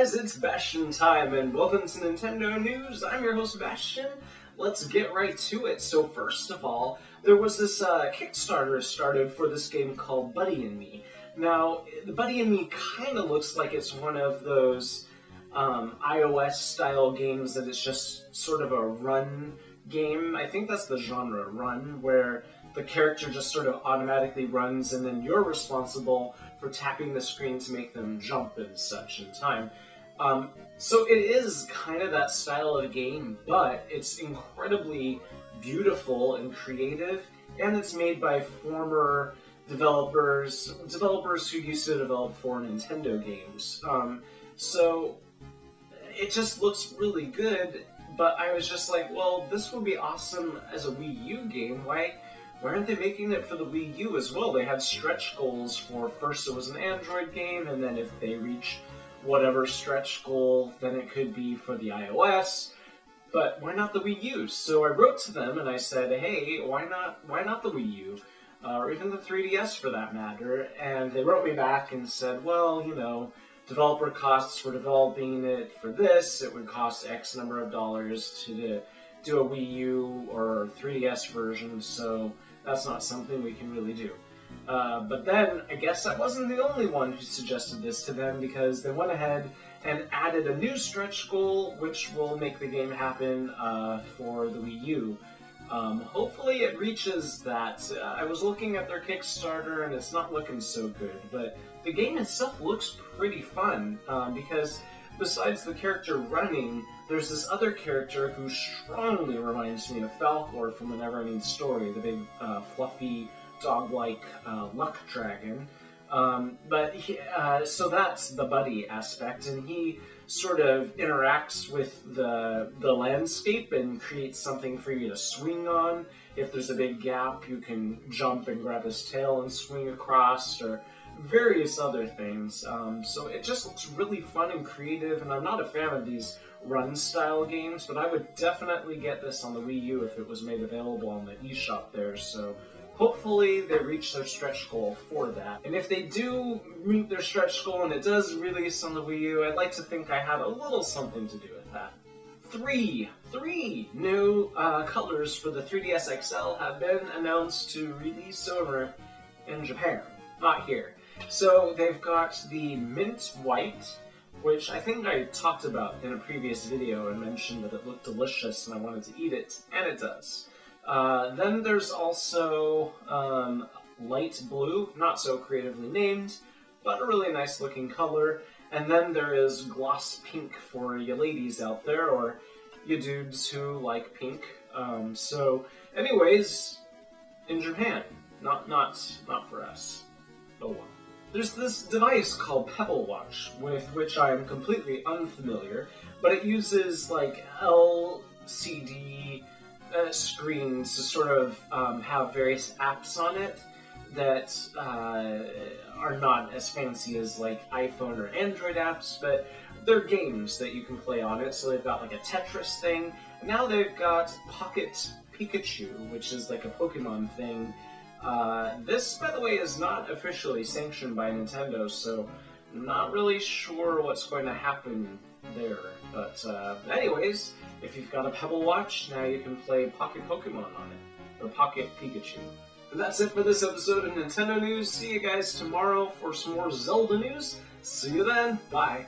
guys, it's Bastian time, and welcome to Nintendo News. I'm your host, Bastian. Let's get right to it. So first of all, there was this Kickstarter started for this game called Buddy and Me. Now, the Buddy and Me kind of looks like it's one of those iOS-style games that it's just sort of a run game. I think that's the genre, run, where the character just sort of automatically runs and then you're responsible for tapping the screen to make them jump and such in time. So it is kind of that style of game, but it's incredibly beautiful and creative, and it's made by former developers who used to develop for Nintendo games. So it just looks really good, but I was just like, well, this would be awesome as a Wii U game. Why aren't they making it for the Wii U as well? They had stretch goals for, first it was an Android game, and then if they reach whatever stretch goal, then it could be for the iOS. But why not the Wii U? So I wrote to them and I said, hey, why not the Wii U? Or even the 3DS for that matter. And they wrote me back and said, well, you know, developer costs for developing it for this, it would cost X number of dollars to do a Wii U or 3DS version, so that's not something we can really do. But then, I guess I wasn't the only one who suggested this to them, because they went ahead and added a new stretch goal, which will make the game happen for the Wii U. Hopefully it reaches that. I was looking at their Kickstarter and it's not looking so good, but the game itself looks pretty fun, because besides the character running, there's this other character who strongly reminds me of Falcor from the Neverending Story, the big, fluffy, dog-like luck dragon. So that's the buddy aspect, and he sort of interacts with the landscape and creates something for you to swing on. If there's a big gap, you can jump and grab his tail and swing across, or various other things. So it just looks really fun and creative, and I'm not a fan of these run-style games, but I would definitely get this on the Wii U if it was made available on the eShop there, so hopefully they reach their stretch goal for that. And if they do meet their stretch goal and it does release on the Wii U, I'd like to think I had a little something to do with that. Three new colors for the 3DS XL have been announced to release over in Japan, not here. So they've got the Mint White, which I think I talked about in a previous video and mentioned that it looked delicious and I wanted to eat it, and it does. Then there's also Light Blue, not so creatively named, but a really nice looking color. And then there is Gloss Pink for you ladies out there, or you dudes who like pink. So anyways, in Japan, not for us. Oh well. There's this device called Pebble Watch, with which I am completely unfamiliar, but it uses like LCD screens to sort of have various apps on it that are not as fancy as like iPhone or Android apps, but they're games that you can play on it. So they've got like a Tetris thing. Now they've got Pocket Pikachu, which is like a Pokemon thing. This, by the way, is not officially sanctioned by Nintendo, so I'm not really sure what's going to happen there. But anyways, if you've got a Pebble Watch, now you can play Pocket Pokemon on it, or Pocket Pikachu. And that's it for this episode of Nintendo News. See you guys tomorrow for some more Zelda news. See you then. Bye.